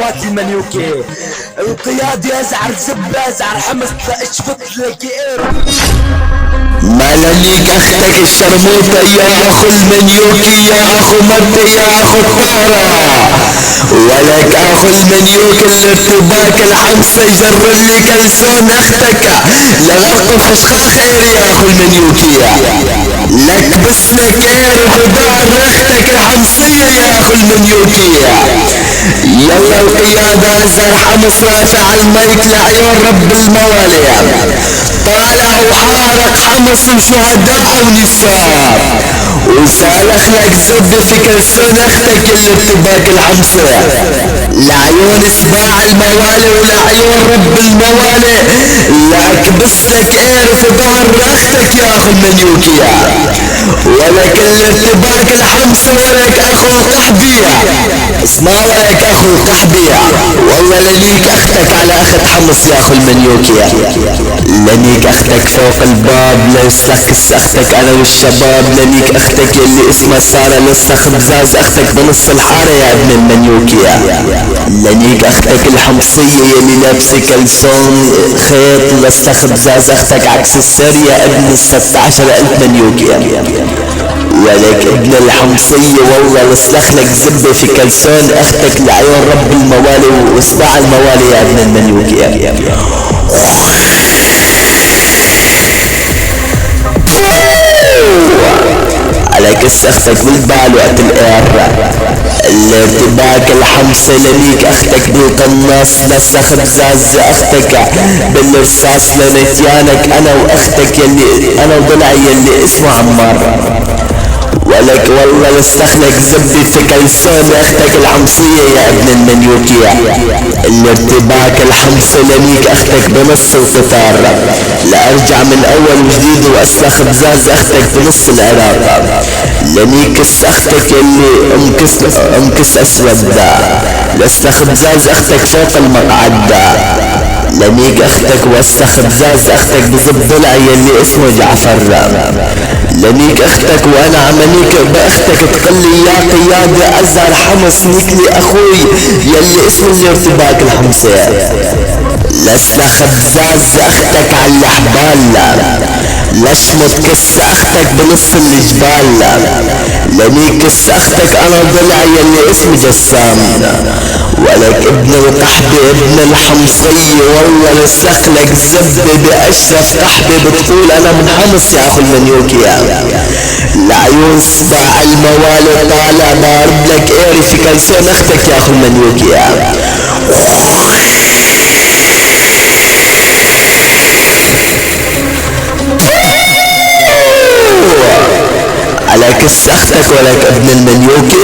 اخواتي المنيوكي. القيادي ازعر زبة ازعر حمص اشفط لك ما ليك اختك الشرموطة يا اخو المنيوكي يا اخو مبدي يا اخو الطارة، ولك اخو المنيوك الارتباك الحمصة يجر لي كلسون اختك لغرق فشخا خير يا اخو المنيوكي، لك بسلك اير بدار اختك الحمصية يا اخو المنيوكي. يلا القيادة ازهر حمص رافع المايك لعيون رب الموالي، طالع وحارق حمص وشهداء ونساء، وسالخ لك زب في كلسون اختك الارتباك الحمصة لعيون سباع الموالي ولعيون رب الموالي، لك بسلك اير في ظهر اختك يا اخو المنيوكي، ولك الارتباك الحمصة ولك اخو القحبية. اسمع ولك اخو القحبية، والله لنيك اختك على اخت حمص يا اخو المنيوكي، لنيك اختك فوق الباب لسخ اختك انا والشباب، لنيك اختك يلي اسمها سارة لسخ بزاز اختك بنص الحارة يا ابن المنيوكي، لنيك اختك الحمصية يلي لابسة كلسون خيط لسخ بزاز اختك عكس السر يا ابن ال16,000 منيوكي، ولك ابن الحمصية والله لسخ لك زبة في كلسون اختك لعيون رب الموالي واسباع الموالي يا ابن المنيوكي. على كس اختك بالبال وقت الارتباك الحمصة لنيك اختك بالقناص لسخ بزاز اختك بالرصاص لنتيانك انا واختك يلي انا وضلعي يلي اسمه عمار، ولك والله لستخلك زبدة في كلسون اختك الحمصية يا ابن المنيوكي، الارتباك الحمصة لنيك اختك بنص القطار، لارجع من اول وجديد واسلخ بزاز اختك بنص العراق، لنيكس اختك يلي امكس اسود لاسلخ بزاز اختك فوق المقعد، لنيك اختك واسلخ بزاز اختك بزب ضلع يلي اسمه جعفر، لنيك اختك وانا عمليك باختك تقلي يا قيادة ازهر حمص نيكلي اخوي يلي اسمه الارتباك الحمصة، لاسلخ بزاز اختك على الحبال، لشمط كس اختك بنص الجبال، لنيك كس اختك انا ضلع يلي اسمه جسام، ولك ابن القحبة ابن الحمصية والله لسخ لك زبدة باشرف قحبة بتقول انا من حمص يا اخو المنيوكي، لعيون سباع الموالي طالع ضارب لك ايري في كلسون اختك يا اخو المنيوكي، على كس اختك ولك ابن المنيوكي.